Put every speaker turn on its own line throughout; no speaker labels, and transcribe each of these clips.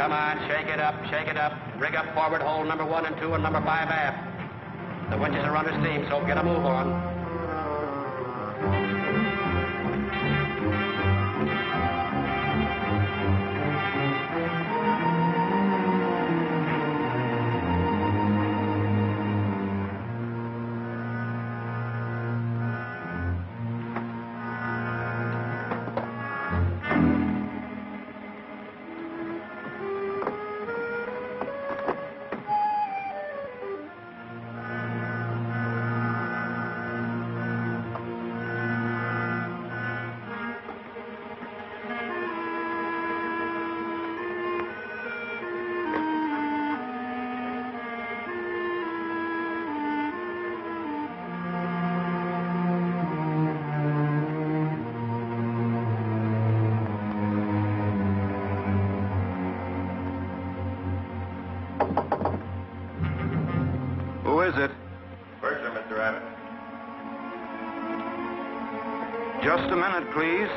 Come on, shake it up, shake it up. Rig up forward, hold number 1 and 2 and number 5 aft. The winches are under steam, so get a move on.
Just a minute, please.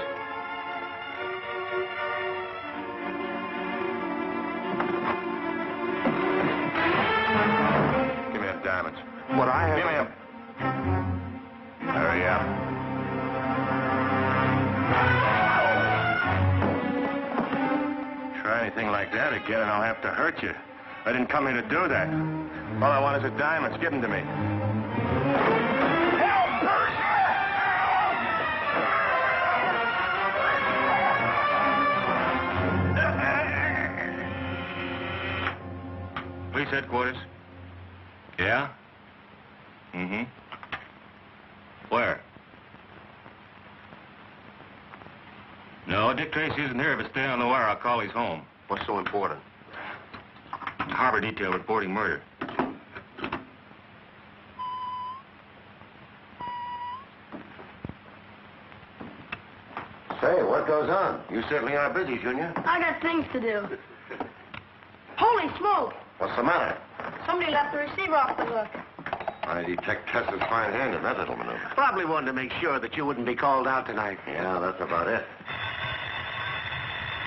Give me them diamonds.
What I have...
Give me them. Hurry up. Try anything like that again and I'll have to hurt you. I didn't come here to do that. All I want is the diamonds. Give them to me. Police headquarters. Yeah? Mm-hmm. Where? No, Dick Tracy isn't here, but stay on the wire. I'll call he's home. What's so important? Harbor detail reporting murder.
Say, what goes on? You certainly are busy, Junior.
I got things to do. Holy smoke!
What's the matter?
Somebody left the receiver off the hook.
I detect Tessa's fine hand in that little maneuver.
Probably wanted to make sure that you wouldn't be called out tonight.
Yeah, that's about it.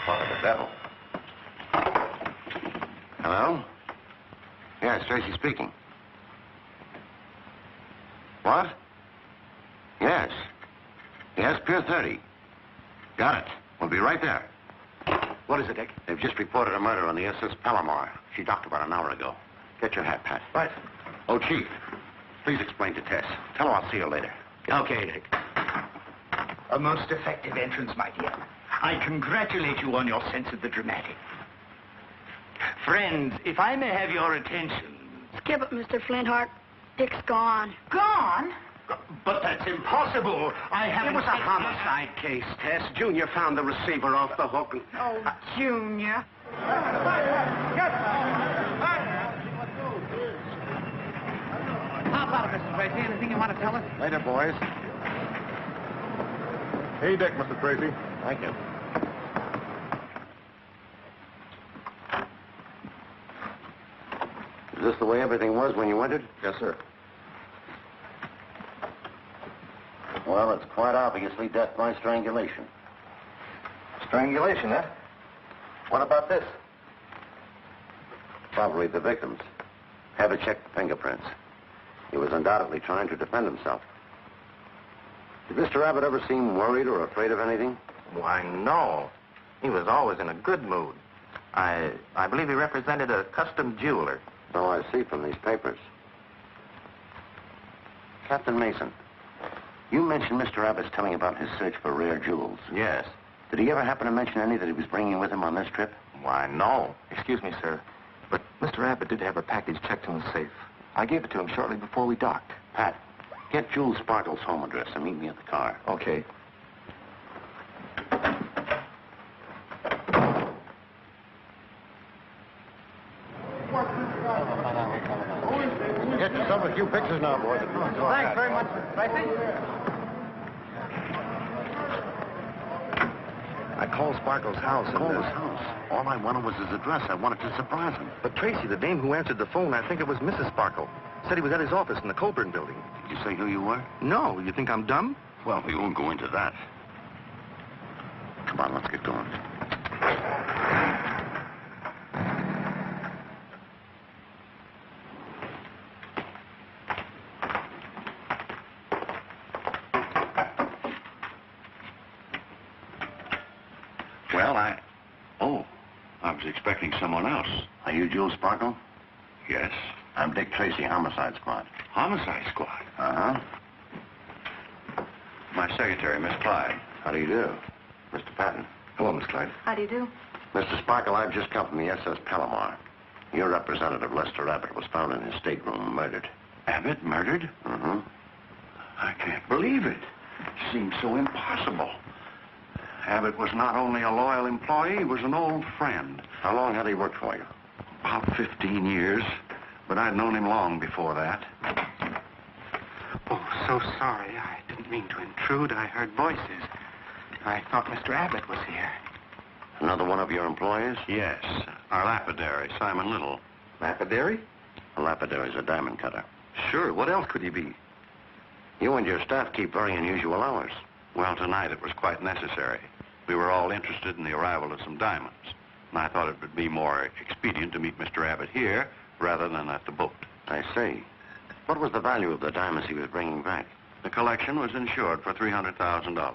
What the devil? Hello? Yes, Tracy speaking. What? Yes. Yes, Pier 30. Got it. We'll be right there.
What is it, Dick?
They've just reported a murder on the SS Palomar. She docked about an hour ago. Get your hat, Pat.
Right.
Oh, Chief, please explain to Tess. Tell her I'll see her later.
Okay, Dick.
A most effective entrance, my dear. I congratulate you on your sense of the dramatic. Friends, if I may have your attention...
Skip it, Mr. Flintheart. Dick's gone.
Gone? But that's impossible. I haven't...
It was a homicide case, Tess. Junior found the receiver off the hook and...
Oh, Junior.
How about it, Mr. Tracy? Anything you want to tell us?
Later, boys.
Hey, Dick, Mr. Tracy.
Thank you. Is this the way everything was when you entered?
Yes, sir.
Well, it's quite obviously death by strangulation.
Strangulation, huh?
What about this? Probably the victim's. Have it check the fingerprints. He was undoubtedly trying to defend himself. Did Mr. Abbott ever seem worried or afraid of anything?
Why, no. He was always in a good mood. I believe he represented a custom jeweler.
So I see from these papers. Captain Mason, you mentioned Mr. Abbott's telling about his search for rare jewels.
Yes.
Did he ever happen to mention any that he was bringing with him on this trip?
Why, no. Excuse me, sir. But Mr. Abbott did have a package checked in the safe. I gave it to him shortly before we docked.
Pat, get Jules Sparkle's home address and meet me at the car.
Okay.
Get yourself a few pictures now, boys.
Thanks very much, Mr. Tracy.
I called Sparkle's house and... His house? All I wanted was his address. I wanted to surprise him.
But Tracy, the dame who answered the phone, I think it was Mrs. Sparkle, said he was at his office in the Colburn building.
Did you say who you were?
No, you think I'm dumb?
Well, we won't go into that. Come on, let's get going.
Well, Oh, I was expecting someone else.
Are you Jules Sparkle?
Yes.
I'm Dick Tracy, Homicide Squad.
Homicide Squad?
Uh-huh.
My secretary, Miss Clyde.
How do you do? Mr. Patton.
Hello, Miss Clyde.
How do you do?
Mr. Sparkle, I've just come from the SS Palomar. Your representative, Lester Abbott, was found in his stateroom murdered.
Abbott murdered?
Mm-hmm.
I can't believe it. It seems so impossible. Abbott was not only a loyal employee, he was an old friend.
How long had he worked for you?
About 15 years, but I'd known him long before that.
Oh, so sorry. I didn't mean to intrude. I heard voices. I thought Mr. Abbott was here.
Another one of your employees?
Yes, our lapidary, Simon Little.
Lapidary?
A lapidary's a diamond cutter.
Sure, what else could he be?
You and your staff keep very unusual hours.
Well, tonight it was quite necessary. We were all interested in the arrival of some diamonds, and I thought it would be more expedient to meet Mr. Abbott here rather than at the boat.
I see. What was the value of the diamonds he was bringing back?
The collection was insured for $300,000.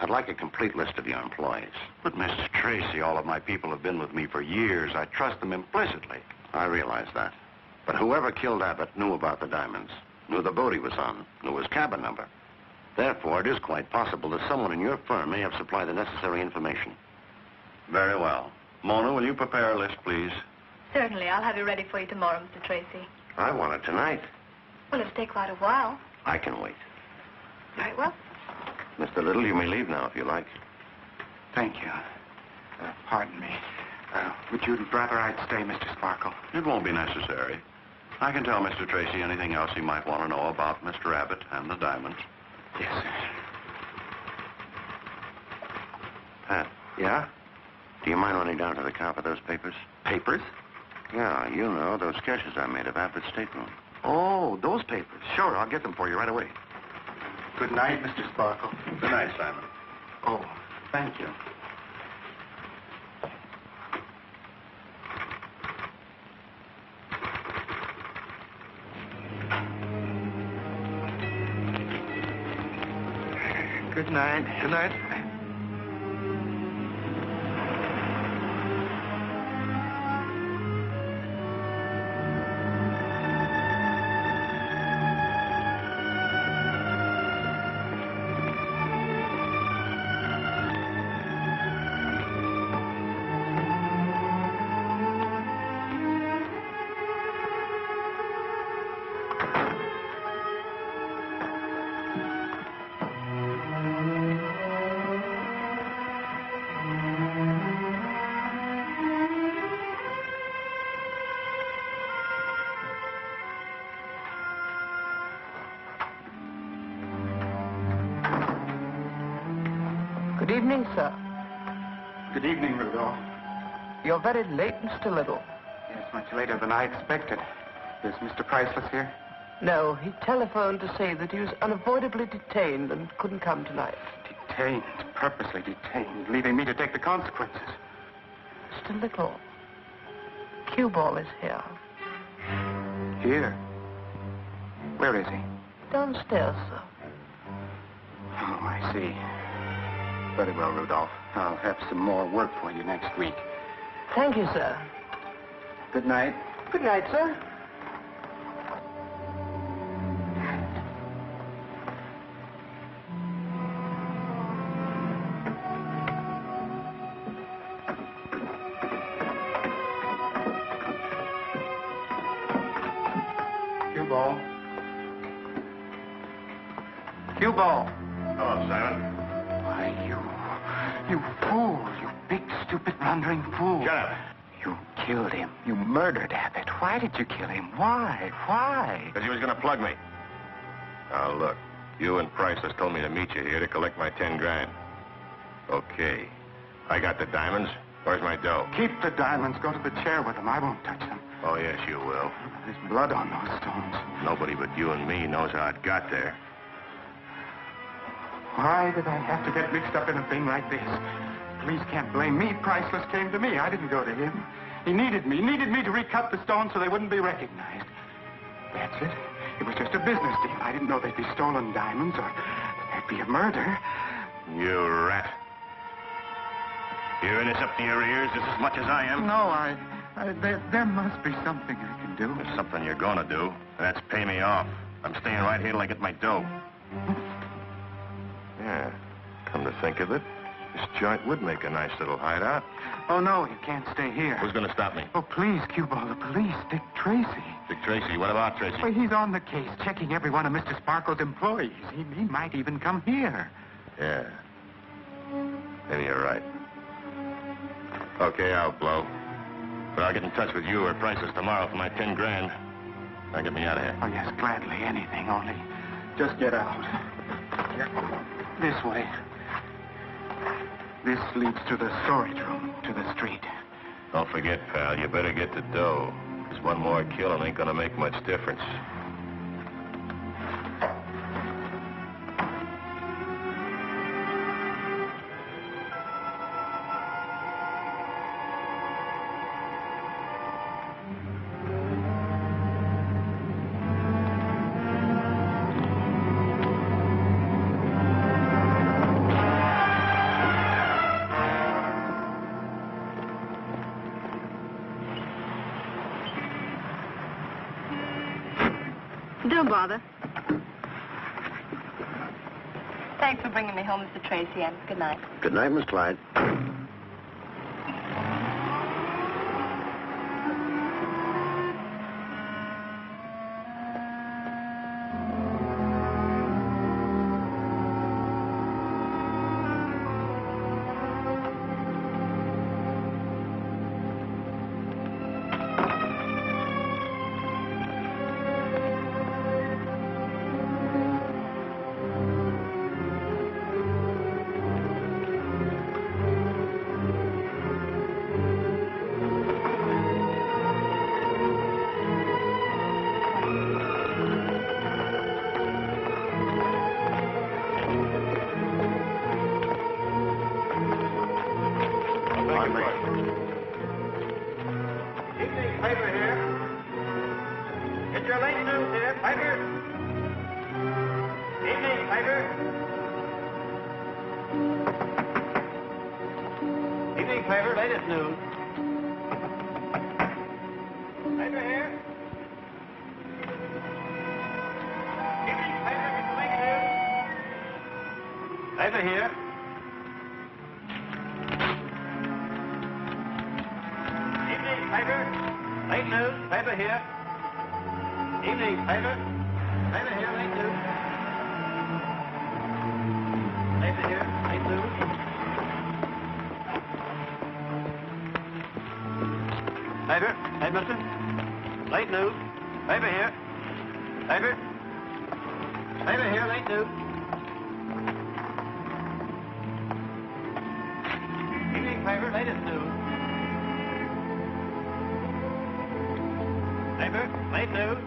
I'd like a complete list of your employees.
But, Mr. Tracy, all of my people have been with me for years. I trust them implicitly.
I realize that. But whoever killed Abbott knew about the diamonds, knew the boat he was on, knew his cabin number. Therefore, it is quite possible that someone in your firm may have supplied the necessary information.
Very well. Mona, will you prepare a list, please?
Certainly. I'll have it ready for you tomorrow, Mr. Tracy.
I want it tonight.
Well, it'll take quite a while.
I can wait.
Very well.
Mr. Little, you may leave now if you like.
Thank you. Pardon me. Would you rather I'd stay, Mr. Sparkle?
It won't be necessary. I can tell Mr. Tracy anything else he might want to know about Mr. Abbott and the diamonds.
Yes, sir.
Pat,
Yeah?
do you mind running down to the car for those papers?
Papers?
Yeah, you know, those sketches I made of Abbott's stateroom.
Oh, those papers. Sure, I'll get them for you right away.
Good night, Mr. Sparkle.
Good night, Simon.
Oh, thank you. Good night.
Good night.
Good evening, sir.
Good evening, Rudolph.
You're very late, Mr. Little.
Yes, much later than I expected. Is Mr. Priceless here?
No, he telephoned to say that he was unavoidably detained and couldn't come tonight.
Detained, purposely detained, leaving me to take the consequences.
Mr. Little, Cueball is here.
Here? Where is he?
Downstairs, sir.
Oh, I see. Very well, Rudolph. I'll have some more work for you next week.
Thank you, sir.
Good night.
Good night, sir.
Cueball. Cueball.
Hello, Simon.
Why, you fool. You big, stupid, blundering fool.
Shut up.
You killed him. You murdered Abbott. Why did you kill him? Why? Why?
Because he was going to plug me. Now, look, you and Priceless told me to meet you here to collect my 10 grand. Okay. I got the diamonds. Where's my dough?
Keep the diamonds. Go to the chair with them. I won't touch them.
Oh, yes, you will.
There's blood on those stones.
Nobody but you and me knows how it got there.
Why did I have to get mixed up in a thing like this? Police can't blame me. Priceless came to me. I didn't go to him. He needed me to recut the stones so they wouldn't be recognized. That's it. It was just a business deal. I didn't know they'd be stolen diamonds or there'd be a murder.
You rat. You're in this up to your ears just as much as I am.
No, there must be something I can do.
There's something you're gonna do, and that's pay me off. I'm staying right here till I get my dough. Yeah, come to think of it, this joint would make a nice little hideout.
Oh, no, you can't stay here.
Who's gonna stop me?
Oh, please, Cueball, the police. Dick Tracy.
Dick Tracy. What about Tracy?
Well, he's on the case, checking every one of Mr. Sparkle's employees. He might even come here.
Yeah. Maybe you're right. Okay, I'll blow. But I'll get in touch with you or Priceless tomorrow for my 10 grand. Now get me out of here.
Oh, yes, gladly, anything, only just get out. Here. This way. This leads to the storage room, to the street.
Don't forget, pal, you better get the dough. Because one more killing ain't gonna make much difference.
Don't bother. Thanks for bringing me home, Mr. Tracy, and good night.
Good night, Miss Clyde.
Paper here. Get your late news here. Paper. Evening, paper. Evening paper, latest news. Paper here. Evening paper, get the late news. Paper here. Evening paper. Late news, paper here. Evening, paper. Paper here, late news. Paper here, late news. Paper, hey, mister. Late news. Paper here. Paper. Paper here, late news. Evening paper, latest news. Paper, late news.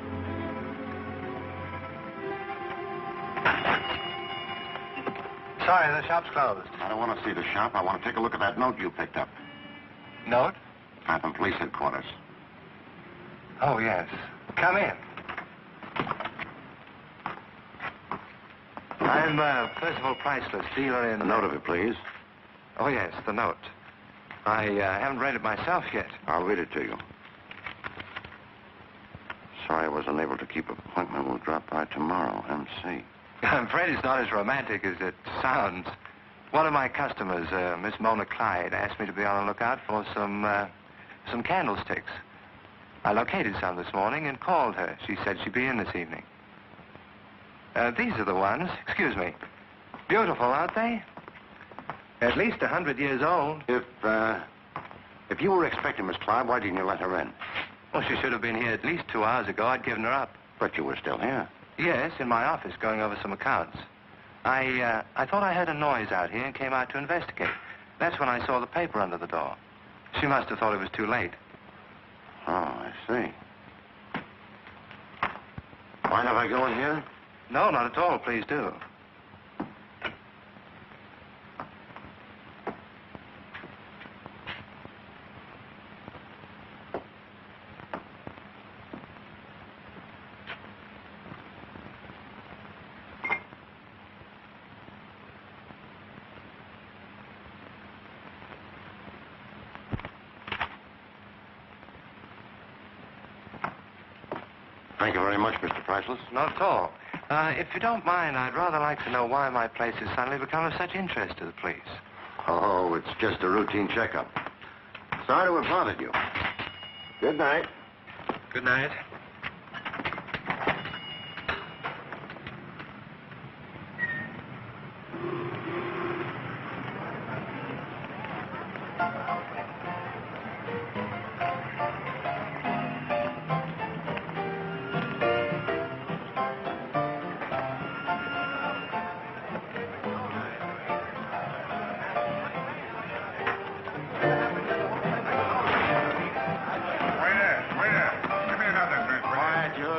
Sorry, the shop's closed.
I don't want to see the shop. I want to take a look at that note you picked up.
Note?
From police headquarters.
Oh, yes. Come in. I'm Percival Priceless, dealer in...
A note of it, please.
Oh, yes, the note. I haven't read it myself yet.
I'll read it to you. Sorry I was unable to keep appointment. We'll drop by tomorrow. MC.
I'm afraid it's not as romantic as it sounds. One of my customers, Miss Mona Clyde, asked me to be on the lookout for some candlesticks. I located some this morning and called her. She said she'd be in this evening. These are the ones. Excuse me. Beautiful, aren't they? At least 100 years old.
If you were expecting Miss Clyde, why didn't you let her in?
Well, she should have been here at least 2 hours ago. I'd given her up.
But you were still here.
Yes, in my office, going over some accounts. I thought I heard a noise out here and came out to investigate. That's when I saw the paper under the door. She must have thought it was too late.
Oh, I see. Mind if I go in here?
No, not at all. Please do.
Thank you very much, Mr. Priceless.
Not at all. If you don't mind, I'd rather like to know why my place has suddenly become of such interest to the police.
Oh, it's just a routine checkup. Sorry to have bothered you. Good night.
Good night.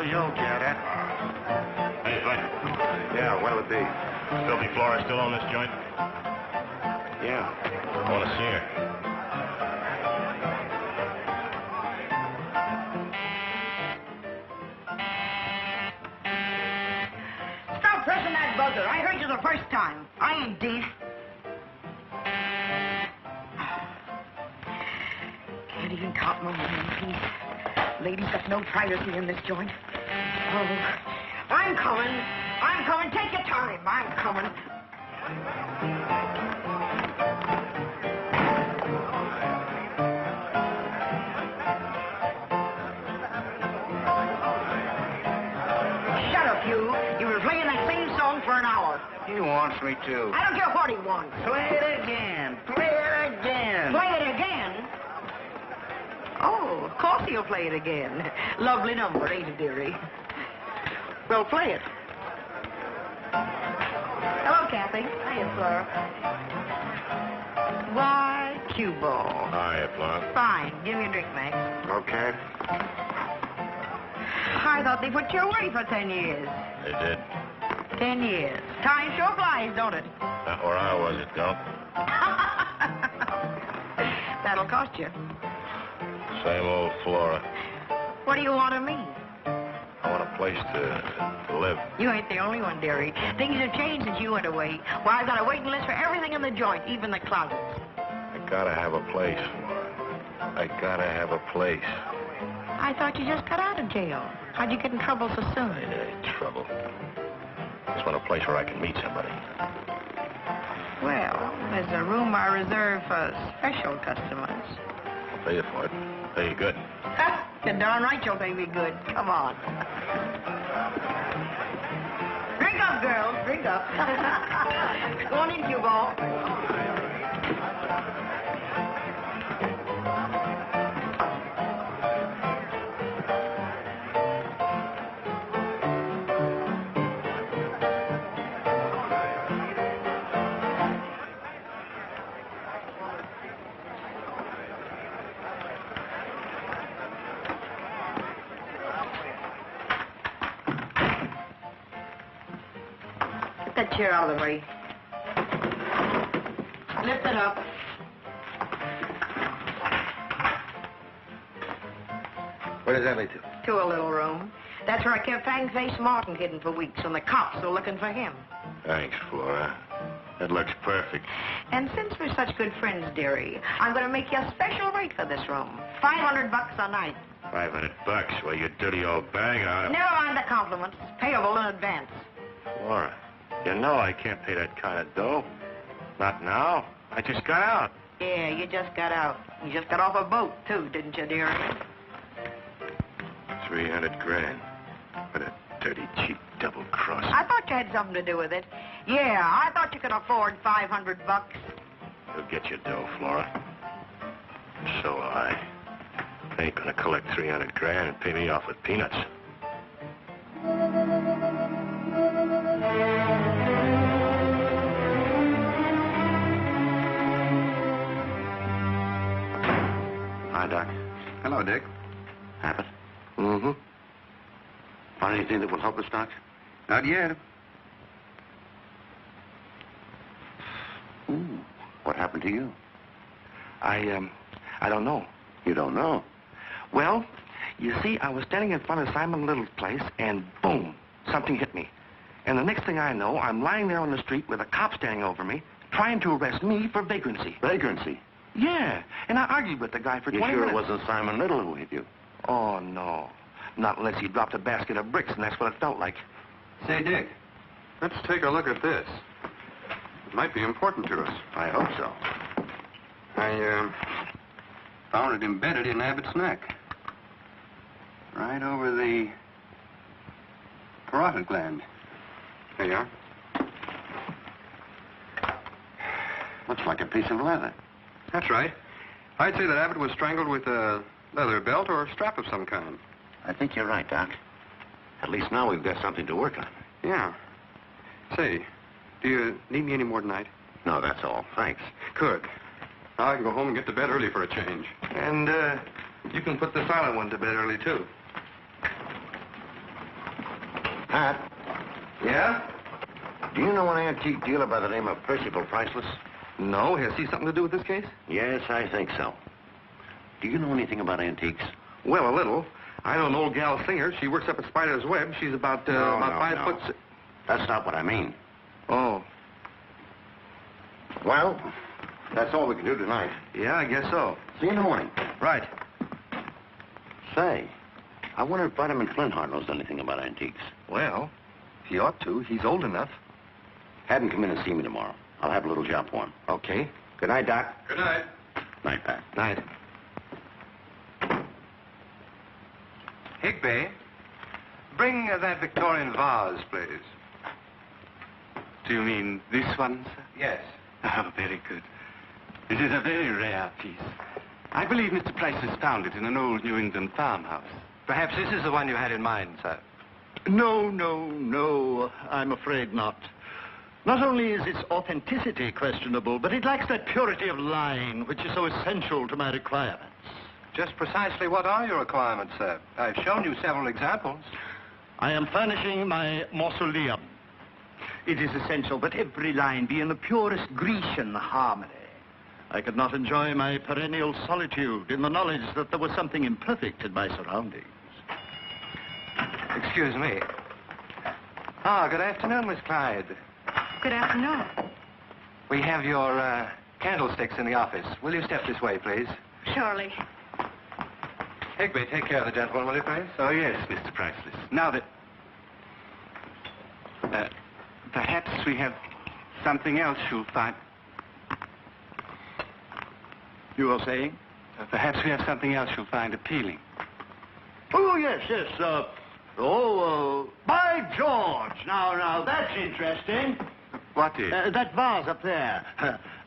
You'll get it.
Hey, Bud.
Yeah, what'll it be?
Sylvie Flora still on this joint?
Yeah.
I want to see her.
Stop pressing that buzzer. I heard you the first time. I ain't deaf. Can't even count my money in peace. Ladies got no privacy in this joint. Oh, I'm coming. I'm coming. Take your time. I'm coming. Shut up, you. You were playing that same song for an hour.
He wants me to.
I don't care what he wants.
Play it again. Play it again.
Play it again? Oh, of course he'll play it again. Lovely number, ain't it, dearie? Well, play it. Hello, Kathy. Hiya, Flora. Why, Cueball.
Hiya, Flora.
Fine. Give me a drink, Max.
Okay.
I thought they put you away for 10 years.
They did.
10 years. Time sure flies, don't it?
Not where I was, it don't.
That'll cost you.
Same old Flora.
What do you want of me?
I want a place to live.
You ain't the only one, dearie. Things have changed since you went away. Why, I've got a waiting list for everything in the joint, even the closets.
I gotta have a place, Flora. I gotta have a place.
I thought you just got out of jail. How'd you get in trouble so soon?
Trouble. Just want a place where I can meet somebody.
Well, there's a room I reserve for special customers.
I'll pay you for it. Pay you good.
You're darn right you'll pay me good. Come on. Drink up, girls. Drink up. Go on in, Cueball. Get that chair out of the way. Lift it up.
Where does that lead to?
To a little room. That's where I kept Fang-Faced Martin hidden for weeks when the cops were looking for him.
Thanks, Flora. That looks perfect.
And since we're such good friends, dearie, I'm going to make you a special rate for this room. $500 a night.
$500? Well, you dirty old bag.
Never mind the compliments. Payable in advance.
Flora, you know I can't pay that kind of dough. Not now. I just got out.
Yeah, you just got out. You just got off a boat, too, didn't you, dearie?
300 grand. What a dirty, cheap double-cross.
I thought you had something to do with it. Yeah, I thought you could afford $500.
You'll get your dough, Flora. So will I. I ain't gonna collect 300 grand and pay me off with peanuts.
Hi, Doc.
Hello, Dick.
Abbott?
Mm-hmm.
Find anything that will help us, Doc?
Not yet.
Ooh, what happened to you?
I don't know.
You don't know?
Well, you see, I was standing in front of Simon Little's place, and boom, something hit me. And the next thing I know, I'm lying there on the street with a cop standing over me, trying to arrest me for vagrancy.
Vagrancy?
Yeah, and I argued with the guy for
You
20
sure
minutes.
it wasn't Simon Little who hit you?
Oh, no. Not unless he dropped a basket of bricks, and that's what it felt like.
Say, Dick, let's take a look at this. It might be important to us.
I hope so.
I found it embedded in Abbott's neck. Right over the parotid gland. There you are.
Looks like a piece of leather.
That's right. I'd say that Abbott was strangled with a leather belt or a strap of some kind.
I think you're right, Doc. At least now we've got something to work on.
Yeah. Say, do you need me any more tonight?
No, that's all. Thanks.
Good. Now I can go home and get to bed early for a change.
And, you can put the silent one to bed early, too.
Pat,
Yeah?
do you know an antique dealer by the name of Percival Priceless?
No. Has he something to do with this case?
Yes, I think so. Do you know anything about antiques?
Well, a little. I know an old gal singer. She works up at Spider's Web. She's about 5 foot...
That's not what I mean.
Oh.
Well, that's all we can do tonight.
Yeah, I guess so.
See you in the morning.
Right.
Say, I wonder if Vitamin Flintheart knows anything about antiques.
Well, he ought to. He's old enough.
Have him come in and see me tomorrow. I'll have a little job for him.
Okay. Good night, Doc.
Good night.
Night, Pat.
Night.
Higby, bring that Victorian vase, please.
Do you mean this one, sir?
Yes.
Oh, very good. It is a very rare piece. I believe Mr. Price has found it in an old New England farmhouse.
Perhaps this is the one you had in mind, sir.
No, I'm afraid not. Not only is its authenticity questionable, but it lacks that purity of line which is so essential to my requirements.
Just precisely what are your requirements, sir? I've shown you several examples.
I am furnishing my mausoleum. It is essential that every line be in the purest Grecian harmony. I could not enjoy my perennial solitude in the knowledge that there was something imperfect in my surroundings.
Excuse me. Ah, good afternoon, Miss Clyde.
Good afternoon.
We have your candlesticks in the office. Will you step this way, please?
Surely.
Higby, take care of the gentleman, will you, please?
Oh, yes, Mr. Priceless. Now that... perhaps we have something else you'll find...
You were saying?
Perhaps we have something else you'll find appealing.
Oh, yes. By George! Now, that's interesting.
What is?
That vase up there.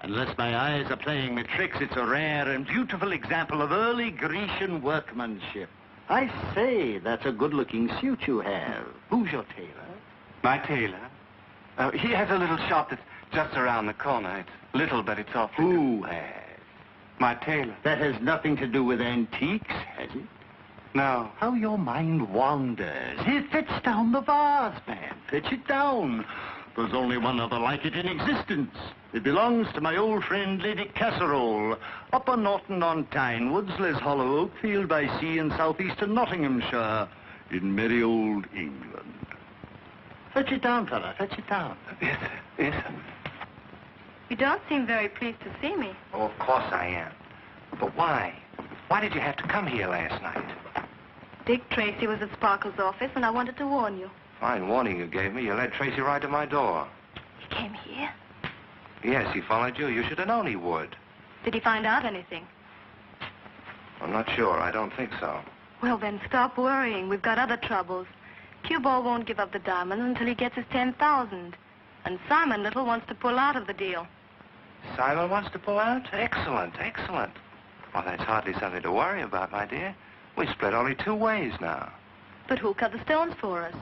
Unless my eyes are playing me tricks, it's a rare and beautiful example of early Grecian workmanship. I say, that's a good-looking suit you have. Who's your tailor?
My tailor? He has a little shop that's just around the corner. It's little, but it's awfully good.
Who has?
My tailor.
That has nothing to do with antiques, has it?
No.
How your mind wanders. Here, fetch down the vase, man. Fetch it down. There's only one other like it in existence. It belongs to my old friend Lady Casserole, up on Norton-on-Tyne, Woodsley's Hollow, Oakfield by Sea in southeastern Nottinghamshire, in merry old England. Fetch it down, fella. Fetch it down.
Yes, sir. Yes, sir.
You don't seem very pleased to see me.
Oh, of course I am. But why? Why did you have to come here last night?
Dick Tracy was at Sparkle's office, and I wanted to warn you.
Fine warning you gave me. You led Tracy right to my door.
He came here?
Yes, he followed you. You should have known he would.
Did he find out anything?
I'm not sure. I don't think so.
Well, then stop worrying. We've got other troubles. Cueball won't give up the diamonds until he gets his 10,000. And Simon Little wants to pull out of the deal.
Simon wants to pull out? Excellent, excellent. Well, that's hardly something to worry about, my dear. We split only 2 ways now.
But who'll cut the stones for us?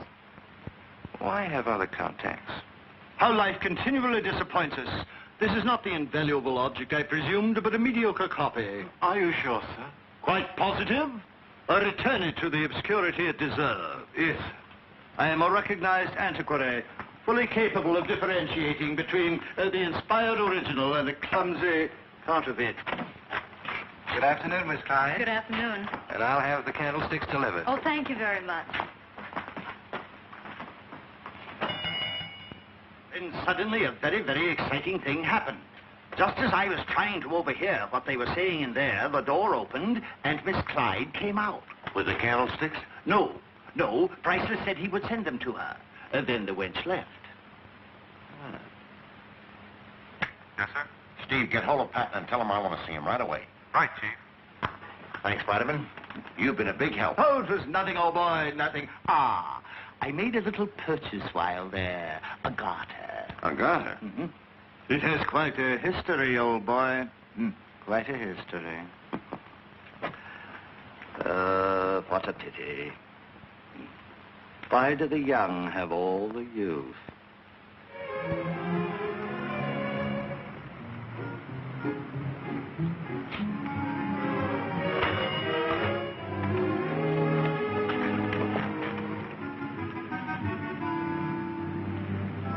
Why have other contacts?
How life continually disappoints us. This is not the invaluable object I presumed, but a mediocre copy.
Are you sure, sir?
Quite positive? Or return it to the obscurity it deserves.
Yes.
I am a recognized antiquary, fully capable of differentiating between the inspired original and a clumsy counterfeit.
Good afternoon, Miss Clyde.
Good afternoon.
And I'll have the candlesticks delivered.
Oh, thank you very much.
Then suddenly a very, very exciting thing happened. Just as I was trying to overhear what they were saying in there, the door opened and Miss Clyde came out.
With the candlesticks?
No. Priceless said he would send them to her. Then the wench left.
Yes, sir?
Steve, get hold of Patton and tell him I want to see him right away.
Right, Chief.
Thanks, Spiderman. You've been a big help.
Oh, it was nothing, old boy, nothing. Ah, I made a little purchase while there. A garter.
A garter?
Mm-hmm. It has quite a history, old boy. Quite a history. What a pity. Why do the young have all the youth?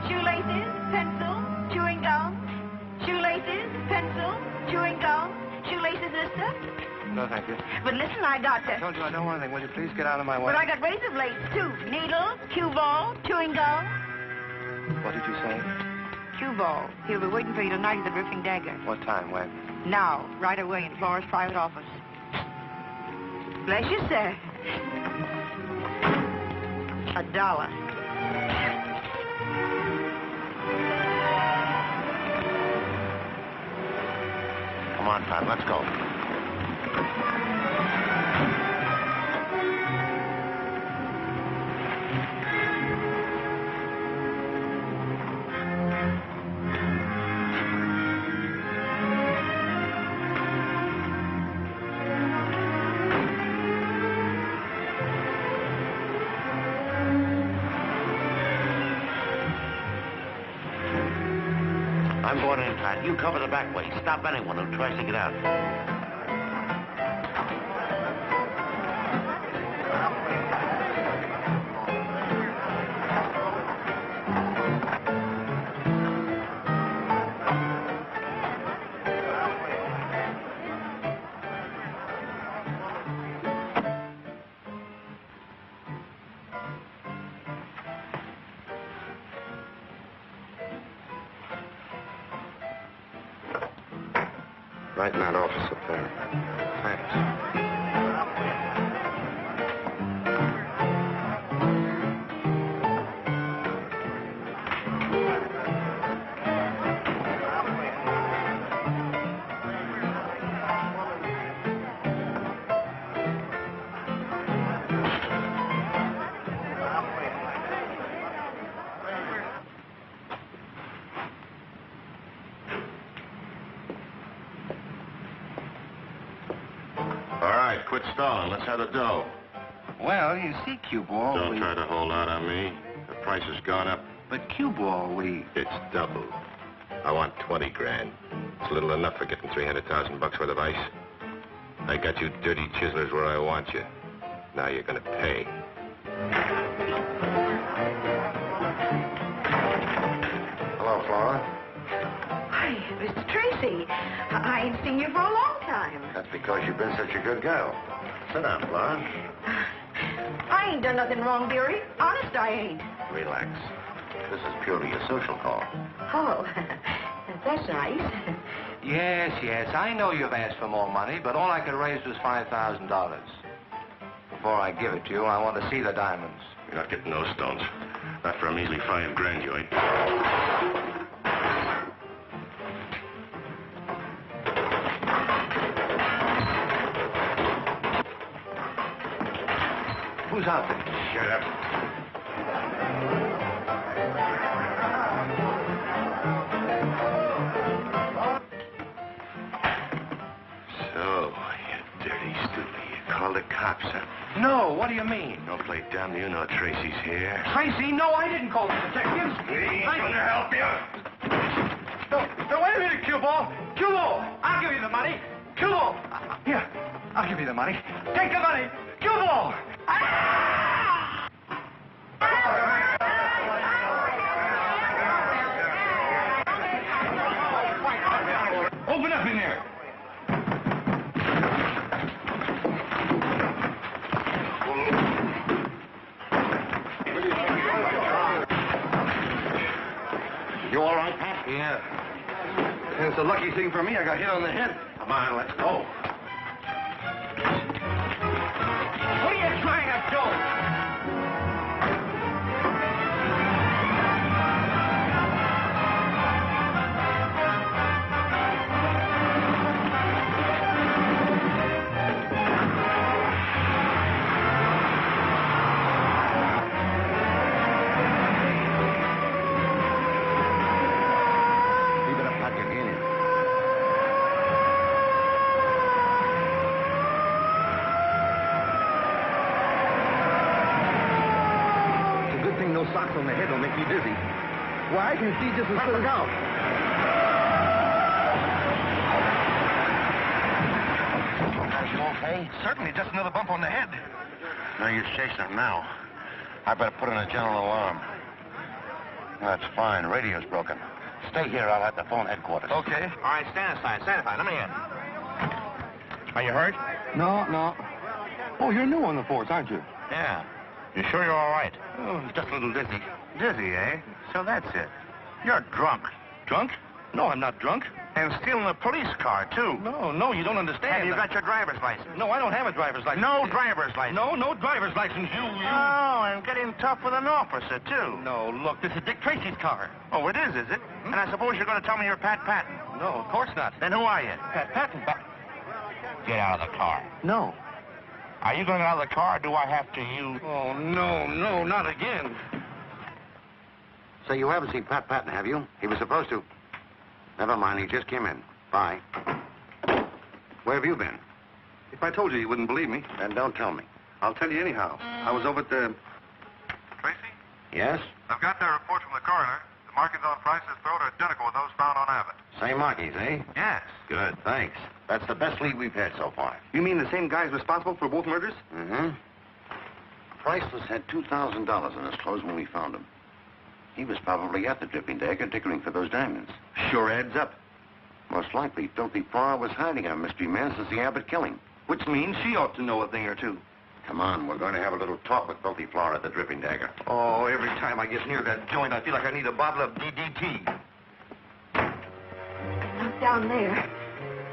Shoelaces, pencil, chewing gum. Shoelaces, pencil, chewing gum. Shoelaces, mister.
No, thank you.
But listen, I got
I told you I don't want anything. Will you please get out of my way?
But I got razor blades, too. Needles, Cueball, chewing gum.
What did you say?
Cueball. He'll be waiting for you tonight at the Drifting Dagger.
What time? When?
Now, right away in Flora's private office. Bless you, sir. $1.
Come on, Pat, let's go. I'm going in, Pat. You cover the back way. Stop anyone who tries to get out. Right in that office up there. Thanks.
All right, quit stalling. Let's have the dough.
Well, you see, Cueball,
Don't try to hold out on me. The price has gone up.
But Cueball,
It's doubled. I want 20 grand. It's little enough for getting 300,000 bucks worth of ice. I got you dirty chiselers where I want you. Now you're gonna pay.
Hello, Flora.
Hi, Mr. Tracy. I ain't seen you for a long time.
That's because you've been such a good girl. Sit down, Flora.
I ain't done nothing wrong, dearie. Honest, I ain't.
Relax. This is purely a social call.
Oh, that's nice.
Yes, I know you've asked for more money, but all I could raise was $5,000. Before I give it to you, I want to see the diamonds.
You're not getting those stones. Not for a measly 5 grand, you ain't.
Who's out there?
Shut up. So, you dirty stoolie, you called the cops, huh?
No, what do you mean?
Don't play dumb. You know Tracy's here.
Tracy, no, I didn't call the detectives.
He's gonna help you.
No, wait a minute, Cueball. Cueball, I'll give you the money. Cueball. Here, I'll give you the money. Take the money. Cueball. Open up in there.
You all right, Pat?
Yeah. It's a lucky thing for me I got hit on the head.
Come on, let's go.
What are you trying to do?
on the head will make me dizzy. Why, I can see just as good. Look out! Are you okay? Certainly, just another bump on the head.
No use chasing him now. I better put in a general alarm. That's fine. Radio's broken. Stay here. I'll have to phone headquarters.
Okay.
All right, stand aside. Stand aside. Let me in. Are you hurt?
No. Oh, you're new on the force, aren't you?
Yeah. You sure you're all right?
Oh, just a little dizzy.
Dizzy, eh? So that's it. You're drunk.
Drunk? No, I'm not drunk.
And stealing a police car, too.
No, you don't understand.
Have you got your driver's license?
No, I don't have a driver's license.
No driver's license?
No driver's license. You...
Oh, and getting tough with an officer, too.
No, look, this is Dick Tracy's car.
Oh, it is it?
Hmm?
And I suppose you're going to tell me you're Pat Patton.
No, of course not.
Then who are you?
Pat Patton.
Get out of the car.
No.
Are you going out of the car, or do I have to use...
Oh, no, not again.
So you haven't seen Pat Patton, have you? He was supposed to. Never mind, he just came in. Bye. Where have you been?
If I told you, you wouldn't believe me.
Then don't tell me.
I'll tell you anyhow. I was over at the...
Tracy?
Yes?
I've got that report from the coroner. The markings on Price's throat are identical with those found on Abbott.
Same markings, eh?
Yes.
Good, thanks. That's the best lead we've had so far.
You mean the same guy's responsible for both murders?
Mm-hmm. Priceless had $2,000 in his clothes when we found him. He was probably at the dripping dagger digging for those diamonds.
Sure adds up.
Most likely, Filthy Flora was hiding our mystery man since the Abbott killing.
Which means she ought to know a thing or two.
Come on, we're going to have a little talk with Filthy Flora at the dripping dagger.
Oh, every time I get near that joint, I feel like I need a bottle of DDT.
Not down there.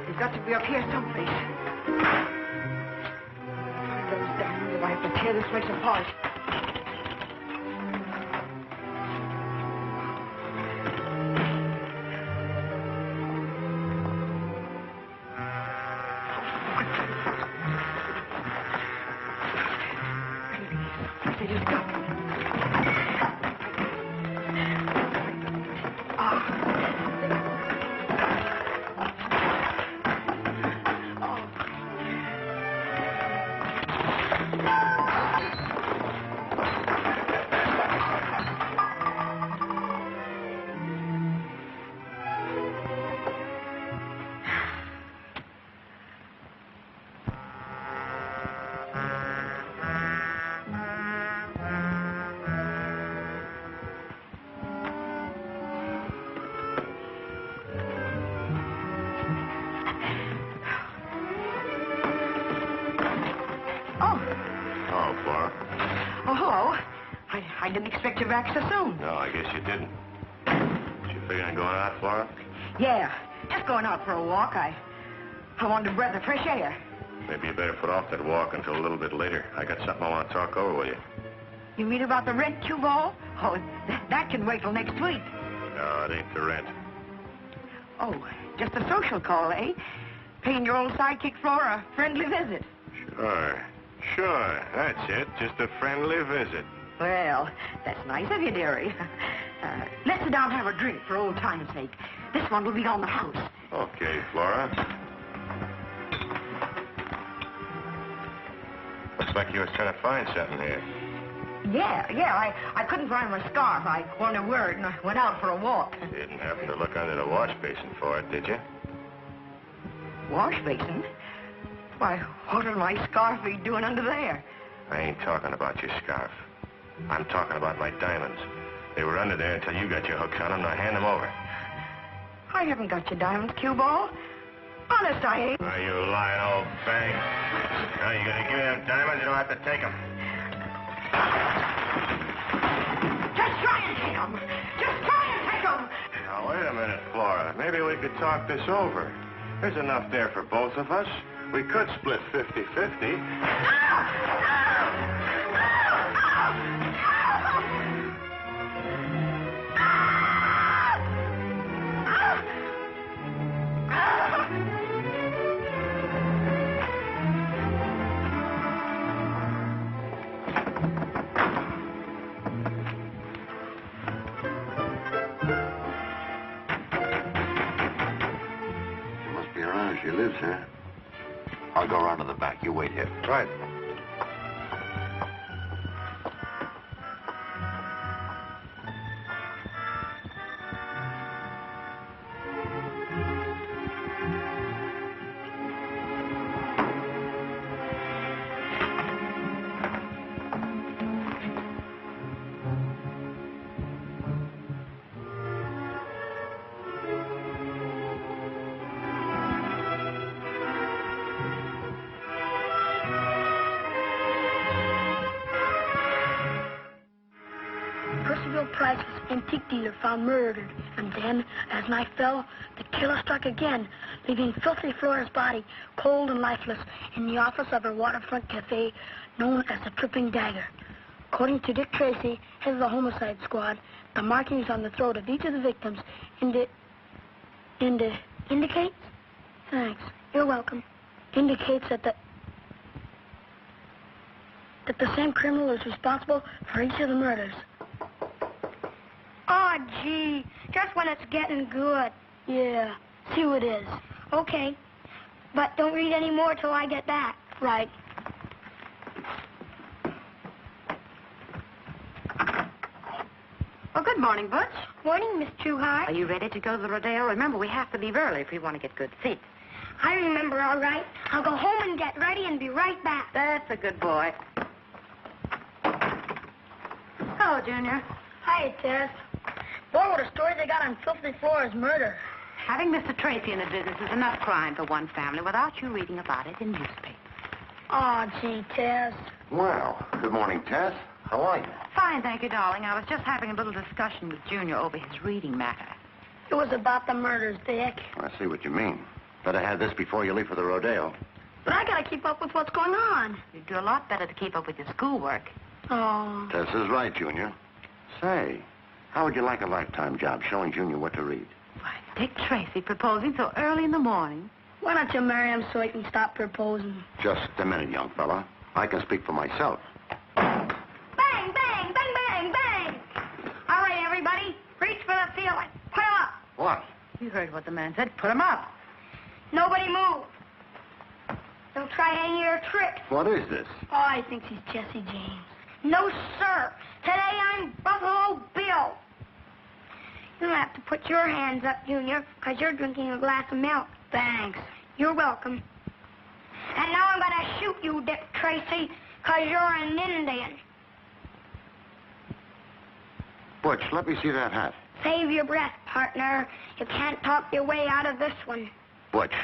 You've got to be up here someplace. Those diamonds, if I have to tear this place apart. I didn't expect you back so soon.
No, I guess you didn't. You figuring on going out, Flora?
Yeah, just going out for a walk. I wanted a breath of fresh air.
Maybe you better put off that walk until a little bit later. I got something I want to talk over with you.
You mean about the rent, Cueball? Oh, that can wait till next week.
No, it ain't the rent.
Oh, just a social call, eh? Paying your old sidekick Flora a friendly visit.
Sure, that's it. Just a friendly visit.
Well, that's nice of you, dearie. Let's sit down and have a drink for old time's sake. This one will be on the house.
Okay, Flora. Looks like you was trying to find something here.
Yeah, I couldn't find my scarf. I wanted a word, and I went out for a walk.
You didn't happen to look under the wash basin for it, did you?
Wash basin? Why, what'll my scarf be doing under there?
I ain't talking about your scarf. I'm talking about my diamonds. They were under there until you got your hooks on them. Now hand them over.
I haven't got your diamonds, Cueball. Honest, I ain't.
Are you lying, old bag? Now, you gonna give me them diamonds? You don't have to take them.
Just try and take them. Just try and take them.
Now, wait a minute, Flora. Maybe we could talk this over. There's enough there for both of us. We could split 50-50.
Must be around as she lives here. I'll go around to the back. You wait here.
Right.
Percival Price's antique dealer found murdered. And then, as night fell, the killer struck again, leaving filthy Flora's body cold and lifeless in the office of her waterfront cafe known as the Tripping Dagger. According to Dick Tracy, head of the homicide squad, the markings on the throat of each of the victims indicates? Thanks. You're welcome. Indicates that the same criminal is responsible for each of the murders.
Oh, gee. Just when it's getting good.
Yeah. See who it is.
Okay. But don't read any more till I get back.
Right.
Well, good morning, Butch.
Morning, Miss Trueheart.
Are you ready to go to the rodeo? Remember, we have to leave early if we want to get good seats.
I remember, all right. I'll go home and get ready and be right back.
That's a good boy. Hello, Junior.
Hi, Tess. Boy, what a story they got on Filthy Flora's murder.
Having Mr. Tracy in the business is enough crime for one family without you reading about it in newspapers.
Oh, gee, Tess.
Well, good morning, Tess. How are you?
Fine, thank you, darling. I was just having a little discussion with Junior over his reading matter.
It was about the murders, Dick.
I see what you mean. Better have this before you leave for the rodeo.
But I gotta keep up with what's going on.
You'd do a lot better to keep up with your schoolwork.
Oh.
Tess is right, Junior. Say, how would you like a lifetime job showing Junior what to read?
Why, Dick Tracy proposing so early in the morning.
Why don't you marry him so he can stop proposing?
Just a minute, young fella. I can speak for myself.
Bang, bang, bang, bang, bang. All right, everybody. Reach for the ceiling. Put 'em up.
What?
You heard what the man said. Put him up.
Nobody move. Don't try any of your tricks.
What is this?
Oh, I think he's Jesse James.
No, sir. Today I'm Buffalo Bill. You don't have to put your hands up, Junior, because you're drinking a glass of milk.
Thanks.
You're welcome. And now I'm going to shoot you, Dick Tracy, because you're an Indian.
Butch, let me see that hat.
Save your breath, partner. You can't talk your way out of this one.
Butch.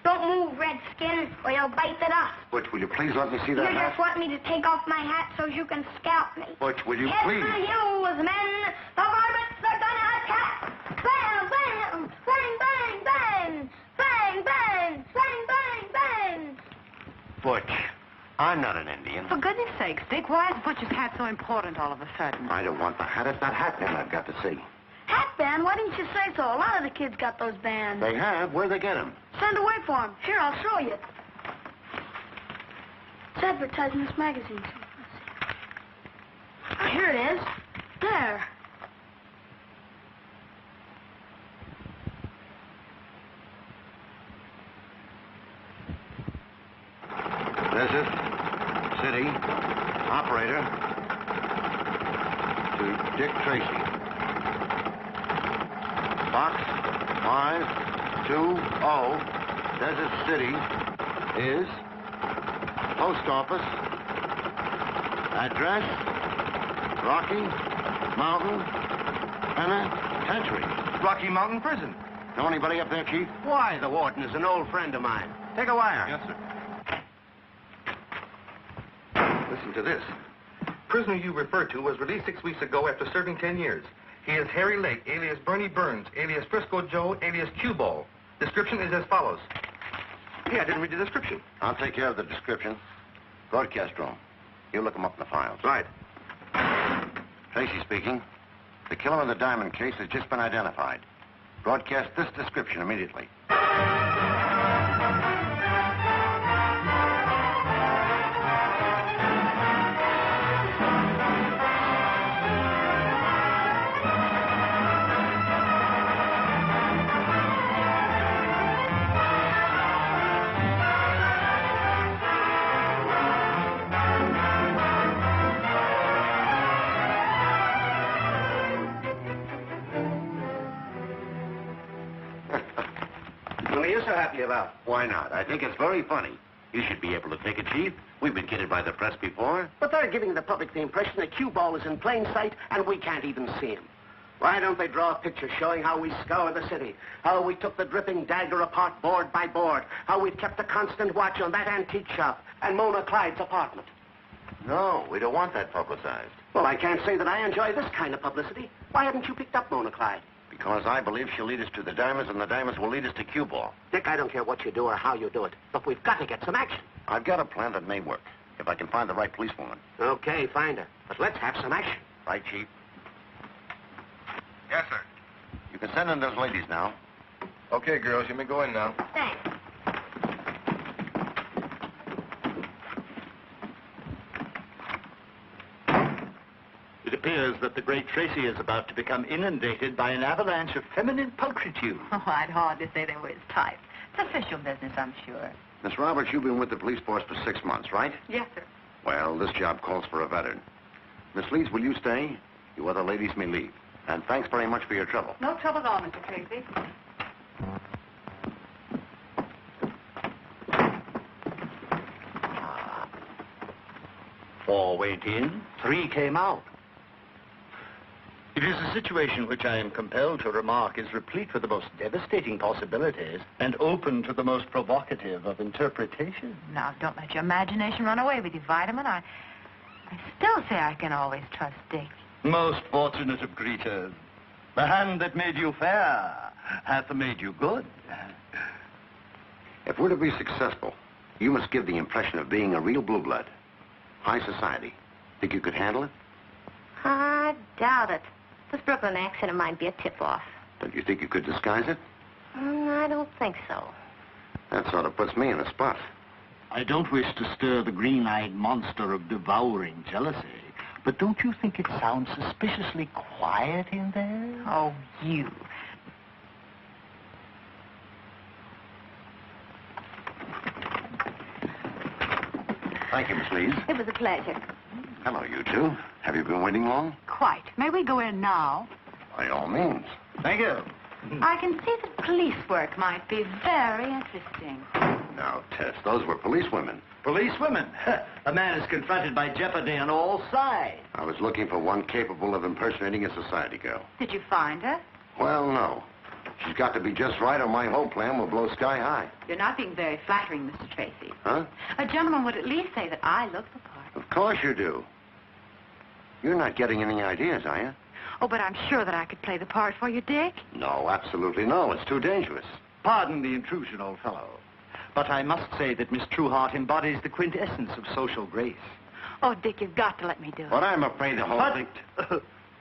Don't move, Redskin, or you'll bite the dust.
Butch, will you please let me see that
You
hat?
just want me to take off my hat so you can scalp me.
Butch, will you
Hit
please?
the hills, men. The varmints are gonna attack. Bam, bam, bang, bang, bang. Bang, bang, bang, bang, bang.
Butch, I'm not an Indian.
For goodness sakes, Dick, why is Butch's hat so important all of a sudden?
I don't want the hat. It's that hat band I've got to see.
Hat band? Why didn't you say so? A lot of the kids got those bands.
They have? Where'd they get them?
Send away for them. Here, I'll show you. It's advertised in this magazine. Let's see. Oh, here it is. There.
Visit. City. Operator. To Dick Tracy. Box 520, Desert City, is post office. Address, Rocky Mountain Penitentiary.
Rocky Mountain Prison.
Know anybody up there, Chief?
Why, the warden is an old friend of mine.
Take a wire.
Yes, sir.
Listen to this. Prisoner you referred to was released 6 weeks ago after serving 10 years. He is Harry Lake, alias Bernie Burns, alias Frisco Joe, alias Cueball. Description is as follows. Yeah, I didn't read the description.
I'll take care of the description. Broadcast room. You look them up in the files.
Right.
Tracy speaking. The killer in the diamond case has just been identified. Broadcast this description immediately.
What are you so happy about?
Why not? I think it's very funny. You should be able to take it, Chief. We've been kidded by the press before.
But they're giving the public the impression that Cueball is in plain sight and we can't even see him. Why don't they draw a picture showing how we scour the city, how we took the dripping dagger apart board by board, how we've kept a constant watch on that antique shop and Mona Clyde's apartment?
No, we don't want that publicized.
Well, I can't say that I enjoy this kind of publicity. Why haven't you picked up Mona Clyde?
Because I believe she'll lead us to the diamonds, and the diamonds will lead us to Cueball.
Dick, I don't care what you do or how you do it. Look, we've got to get some action.
I've got a plan that may work, if I can find the right policewoman.
Okay, find her. But let's have some action.
Right, Chief?
Yes, sir.
You can send in those ladies now.
Okay, girls, you may go in now.
Thanks.
It appears that the great Tracy is about to become inundated by an avalanche of feminine pulchritude.
Oh, I'd hardly say they were his type. It's official business, I'm sure.
Miss Roberts, you've been with the police force for 6 months, right?
Yes, sir.
Well, this job calls for a veteran. Miss Leeds, will you stay? You other ladies may leave. And thanks very much for your trouble.
No trouble at all, Mr. Tracy.
Four went in, 3 came out. It is a situation which I am compelled to remark is replete with the most devastating possibilities and open to the most provocative of interpretation.
Now, don't let your imagination run away with you, Vitamin. I still say I can always trust Dick.
Most fortunate of creatures. The hand that made you fair hath made you good.
If we're to be successful, you must give the impression of being a real blue blood. High society. Think you could handle it?
I doubt it. This Brooklyn accent of mine be a tip-off.
Don't you think you could disguise it?
I don't think so.
That sort of puts me in a spot.
I don't wish to stir the green-eyed monster of devouring jealousy, but don't you think it sounds suspiciously quiet in there?
Oh, you.
Thank you, Miss Leeds.
It was a pleasure.
Hello, you two. Have you been waiting long?
Quite. May we go in now?
By all means.
Thank you.
I can see that police work might be very interesting.
Now, Tess, those were policewomen.
Policewomen? A man is confronted by jeopardy on all sides.
I was looking for one capable of impersonating a society girl.
Did you find her?
Well, no. She's got to be just right or my whole plan will blow sky high.
You're not being very flattering, Mr. Tracy.
Huh?
A gentleman would at least say that I look the part.
Of course you do. You're not getting any ideas, are you?
Oh, but I'm sure that I could play the part for you, Dick.
No, absolutely no. It's too dangerous.
Pardon the intrusion, old fellow, but I must say that Miss Trueheart embodies the quintessence of social grace.
Oh, Dick, you've got to let me do it.
But I'm afraid the whole thing...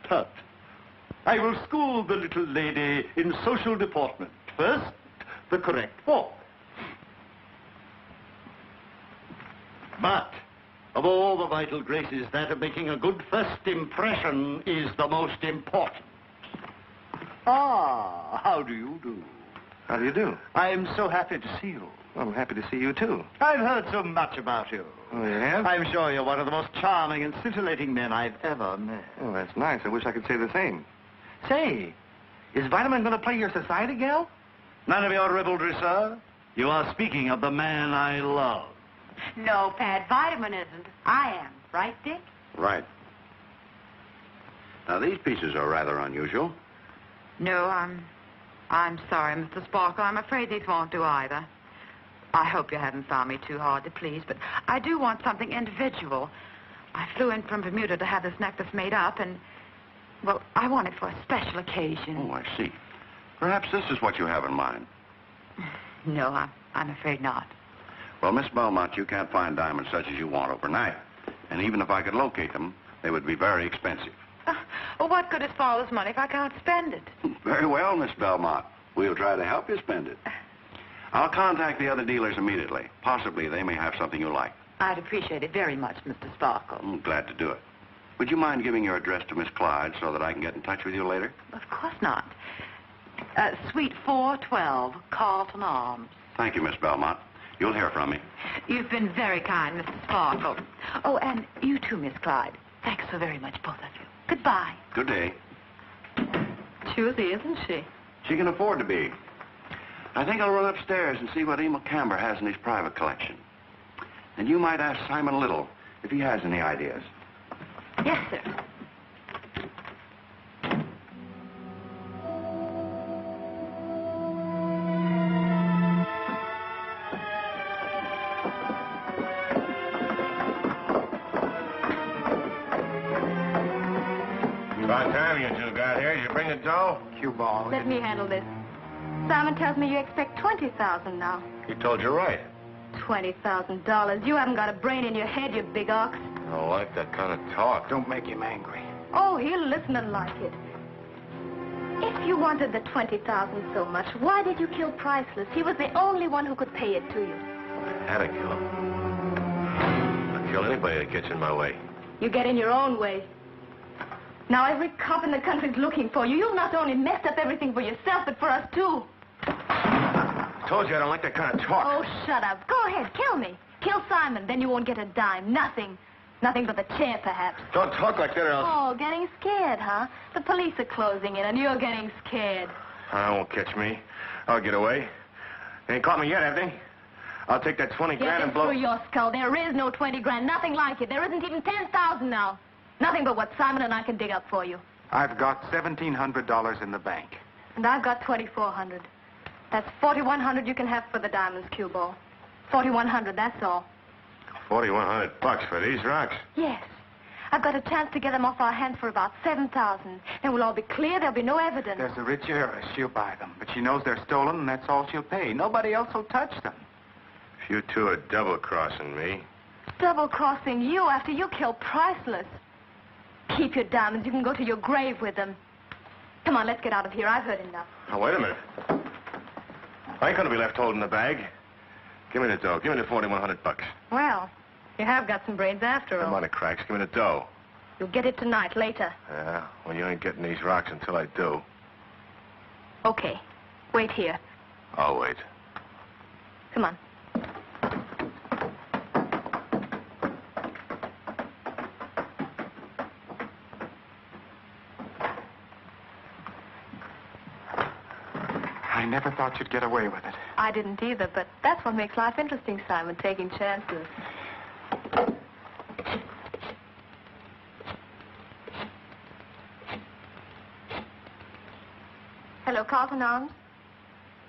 Tut. I will school the little lady in social deportment. First, the correct walk. But, of all the vital graces, that of making a good first impression is the most important. Ah, how do you do?
How do you do?
I'm so happy to see you.
Well, I'm happy to see you, too.
I've heard so much about you.
Oh, you have?
I'm sure you're one of the most charming and scintillating men I've ever met.
Oh, that's nice. I wish I could say the same. Say, is Vitamin going to play your society gal?
None of your ribaldry, sir. You are speaking of the man I love.
No, Pat, Vitamin isn't. I am. Right, Dick?
Right. Now, these pieces are rather unusual.
No, I'm sorry, Mr. Sparkle. I'm afraid these won't do either. I hope you haven't found me too hard to please, but I do want something individual. I flew in from Bermuda to have this necklace made up, and, well, I want it for a special occasion.
Oh, I see. Perhaps this is what you have in mind.
No, I'm afraid not.
Well, Miss Belmont, you can't find diamonds such as you want overnight. And even if I could locate them, they would be very expensive.
Well, what good is father's money if I can't spend it?
Very well, Miss Belmont. We'll try to help you spend it. I'll contact the other dealers immediately. Possibly they may have something you like.
I'd appreciate it very much, Mr. Sparkle.
I'm glad to do it. Would you mind giving your address to Miss Clyde so that I can get in touch with you later?
Of course not. Suite 412, Carlton Arms.
Thank you, Miss Belmont. You'll hear from me.
You've been very kind, Mr. Sparkle. Oh, and you too, Miss Clyde. Thanks so very much, both of you. Goodbye.
Good day.
Choosy, isn't she?
She can afford to be. I think I'll run upstairs and see what Emil Camber has in his private collection. And you might ask Simon Little if he has any ideas.
Yes, sir.
About time you two got here. You bring the dough?
Cueball.
Let me handle this. Simon tells me you expect $20,000 now.
He told you right.
$20,000. You haven't got a brain in your head, you big ox.
I don't like that kind of talk.
Don't make him angry.
Oh, he'll listen and like it. If you wanted the $20,000 so much, why did you kill Priceless? He was the only one who could pay it to you.
I had to kill him. I'll kill anybody that gets in my way.
You get in your own way. Now every cop in the country's looking for you. You've not only messed up everything for yourself, but for us, too.
I told you I don't like that kind of talk.
Oh, shut up. Go ahead, kill me. Kill Simon, then you won't get a dime. Nothing. Nothing but the chair, perhaps.
Don't talk like that or else...
Oh, getting scared, huh? The police are closing in, and you're getting scared.
That won't catch me. I'll get away. They ain't caught me yet, have they? I'll take that 20 grand and blow...
through your skull. There is no 20 grand. Nothing like it. There isn't even 10,000 now. Nothing but what Simon and I can dig up for you.
I've got $1,700 in the bank.
And I've got $2,400. That's $4,100 you can have for the diamonds, Cueball. $4,100, that's all.
$4,100 for these rocks?
Yes. I've got a chance to get them off our hands for about $7,000. Then we'll all be clear. There'll be no evidence.
There's a rich heiress. She'll buy them. But she knows they're stolen, and that's all she'll pay. Nobody else will touch them.
If you two are double-crossing me...
Double-crossing you after you killed Priceless. Keep your diamonds. You can go to your grave with them. Come on, let's get out of here. I've heard enough.
Now, wait a minute. I ain't gonna be left holding the bag. Give me the dough. Give me the $4,100.
Well, you have got some brains after all.
I'm on the cracks. Give me the dough.
You'll get it tonight, later.
Yeah, well, you ain't getting these rocks until I do.
Okay. Wait here.
I'll wait.
Come on.
I never thought you'd get away with it.
I didn't either, but that's what makes life interesting, Simon, taking chances. Hello, Carlton Arms.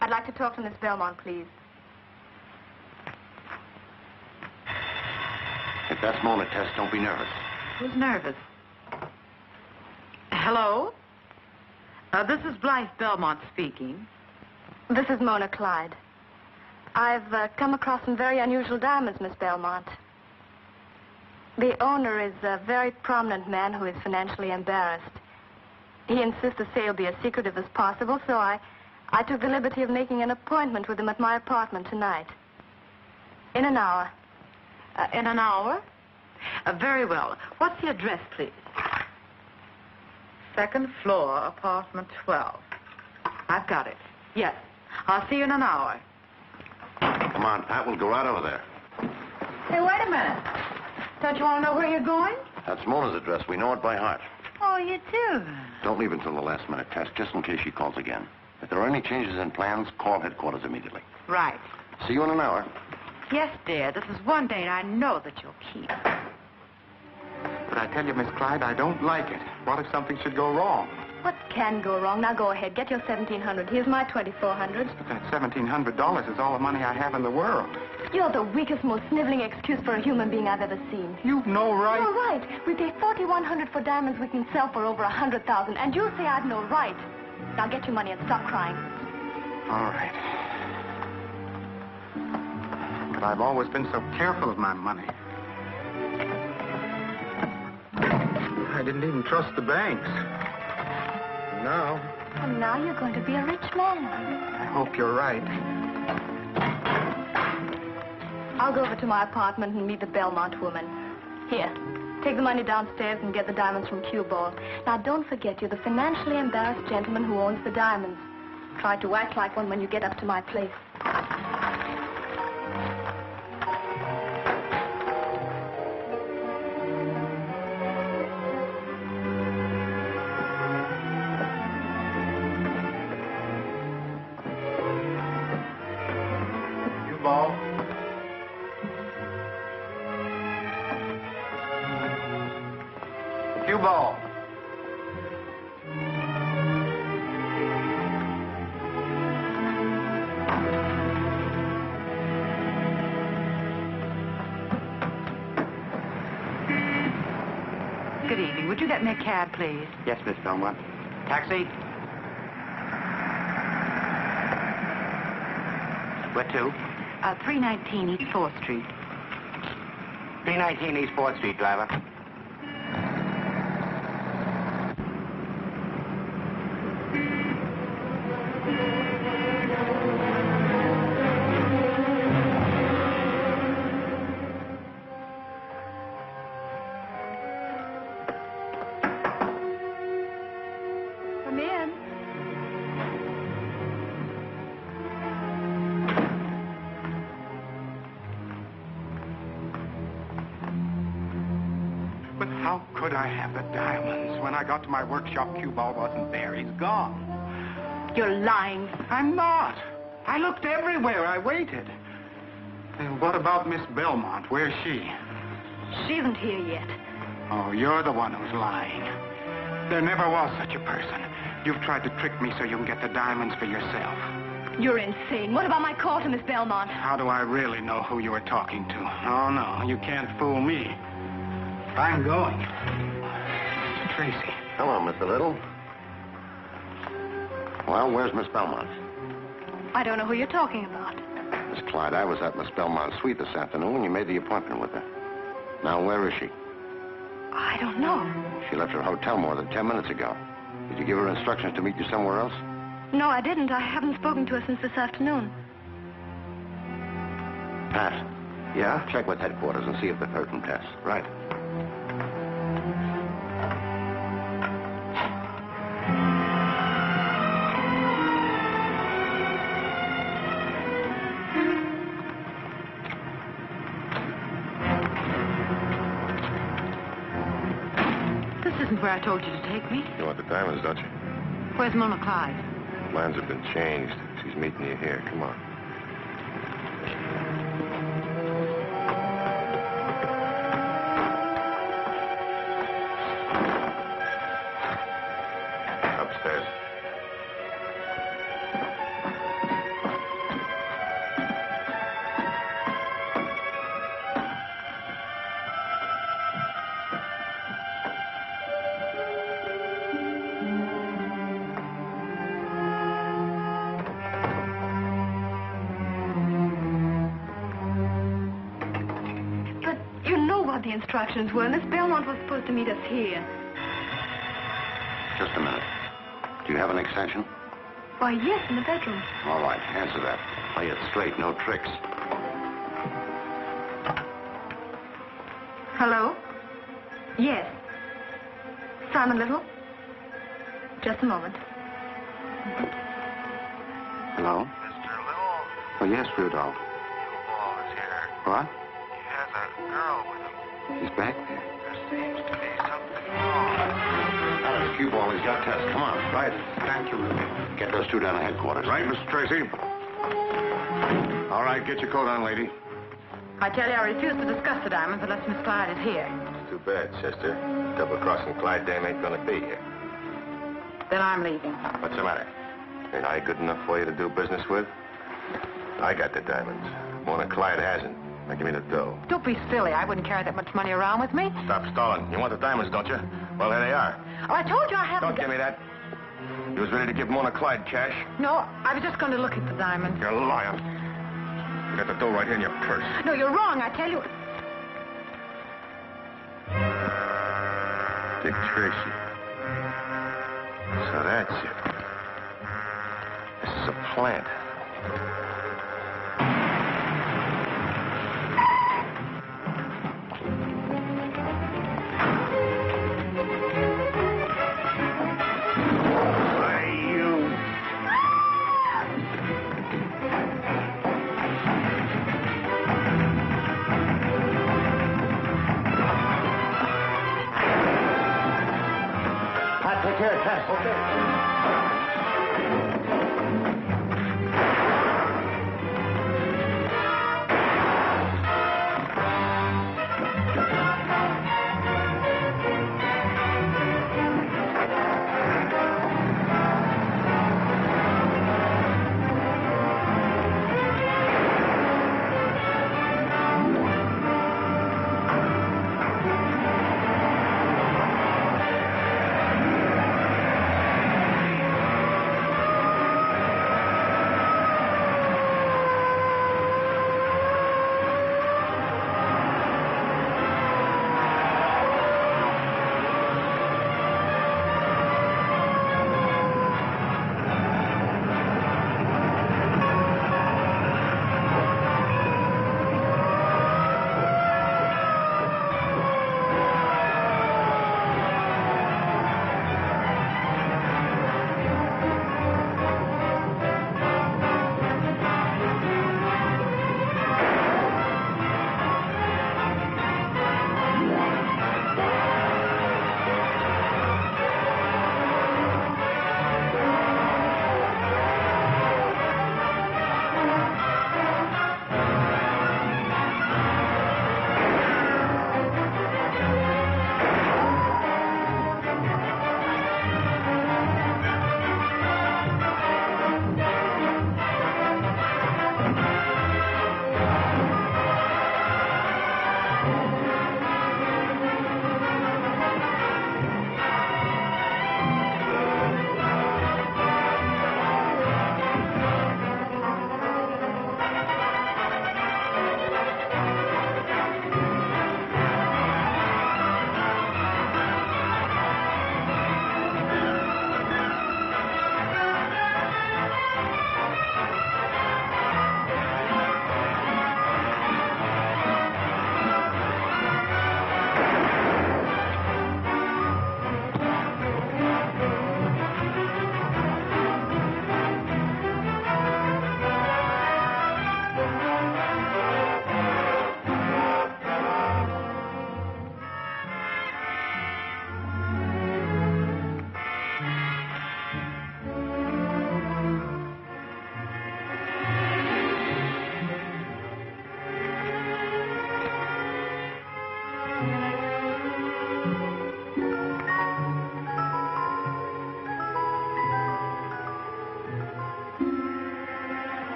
I'd like to talk to Miss Belmont, please.
If that's Mona, Tess, don't be nervous.
Who's nervous? Hello? This is Blythe Belmont speaking.
This is Mona Clyde. I've come across some very unusual diamonds, Miss Belmont. The owner is a very prominent man who is financially embarrassed. He insists the sale be as secretive as possible, so I took the liberty of making an appointment with him at my apartment tonight. In an hour.
In an hour? Very well. What's the address, please? 2nd floor, apartment 12. I've got it. Yes. I'll see you in an hour.
Come on, Pat. We'll go right over there.
Hey, wait a minute. Don't you want to know where you're going?
That's Mona's address. We know it by heart.
Oh, you do?
Don't leave until the last minute, Tess, just in case she calls again. If there are any changes in plans, call headquarters immediately.
Right.
See you in an hour.
Yes, dear. This is one date I know that you'll keep.
But I tell you, Miss Clyde, I don't like it. What if something should go wrong?
What can go wrong? Now go ahead. Get your $1,700. Here's my $2,400.
But that $1,700 is all the money I have in the world.
You're the weakest, most sniveling excuse for a human being I've ever seen.
You've no right.
You're right. We pay $4,100 for diamonds we can sell for over $100,000, and you say I've no right. Now get your money and stop crying.
All right. But I've always been so careful of my money. I didn't even trust the banks. Now...
And now you're going to be a rich man.
I hope you're right.
I'll go over to my apartment and meet the Belmont woman. Here, take the money downstairs and get the diamonds from Cueball. Now, don't forget, you're the financially embarrassed gentleman who owns the diamonds. Try to act like one when you get up to my place.
Cueball.
Good evening, morning. Would you get me a cab, please?
Yes, Miss Belmont. Taxi? Where to?
319 East 4th Street.
319 East 4th Street, driver.
Come in.
But how could I have the diamonds? When I got to my workshop, Cueball wasn't there. He's gone.
You're lying.
I'm not. I looked everywhere. I waited. And what about Miss Belmont? Where's she?
She isn't here yet.
Oh, you're the one who's lying. There never was such a person. You've tried to trick me so you can get the diamonds for yourself.
You're insane. What about my call to Miss Belmont?
How do I really know who you were talking to? Oh, no, you can't fool me. I'm going. Tracy.
Hello, Mr. Little. Well, where's Miss Belmont?
I don't know who you're talking about.
Miss Clyde, I was at Miss Belmont's suite this afternoon when you made the appointment with her. Now, where is she?
I don't know.
She left her hotel more than 10 minutes ago. Did you give her instructions to meet you somewhere else?
No, I didn't. I haven't spoken to her since this afternoon.
Pat.
Yeah?
Check with headquarters and see if they've heard from Tess.
Right.
This isn't where I told you to take me.
You want the diamonds, don't you?
Where's Mona Clyde?
Plans have been changed. She's meeting you here. Come on. Upstairs.
But you know what the instructions were. Miss Belmont was supposed to meet us here.
Just a minute. Do you have an extension?
Why, yes, in the bedroom.
All right, answer that. Play it straight, no tricks.
Hello? Yes. Simon Little? Just a moment.
Hello?
Mr. Little,
Oh, yes, Rudolph.
Cueball is here.
What?
He has a girl with him.
He's back there.
There seems to be something wrong.
Alice, Cueball, he's got Tess. Come on.
Right. Thank you, Rudy.
Get those two down to headquarters.
Right, Mr. Tracy. All right, get your coat on, lady.
I tell you, I refuse to discuss the diamonds unless Miss Clyde is here.
It's too bad, sister. Double-crossing Clyde dame ain't gonna be here.
Then I'm leaving.
What's the matter? Ain't I good enough for you to do business with? I got the diamonds. Mona Clyde hasn't. Now give me the dough.
Don't be silly. I wouldn't carry that much money around with me.
Stop stalling. You want the diamonds, don't you? Well, here they are.
Oh, I told you I haven't...
Don't give me that. You was ready to give Mona Clyde cash?
No, I was just going to look at the diamonds.
You're lying. You got the dough right here in your purse.
No, you're wrong. I tell you...
Dick Tracy. So that's it. This is a plant.
Take care, Tess. Okay.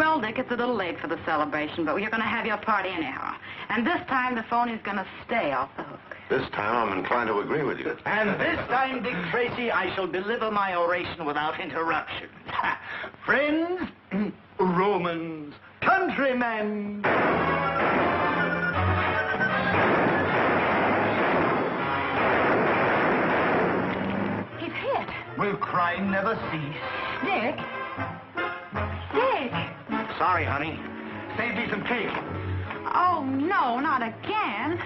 Well, Dick, it's a little late for the celebration, but you're going to have your party anyhow. And this time, the phone is going to stay off the hook.
This time I'm inclined to agree with you.
And this time, Dick Tracy, I shall deliver my oration without interruption. Friends, Romans, countrymen.
He's hit.
Will crime never cease?
Dick. Dick.
Sorry, honey. Saved me some cake.
Oh, no, not again.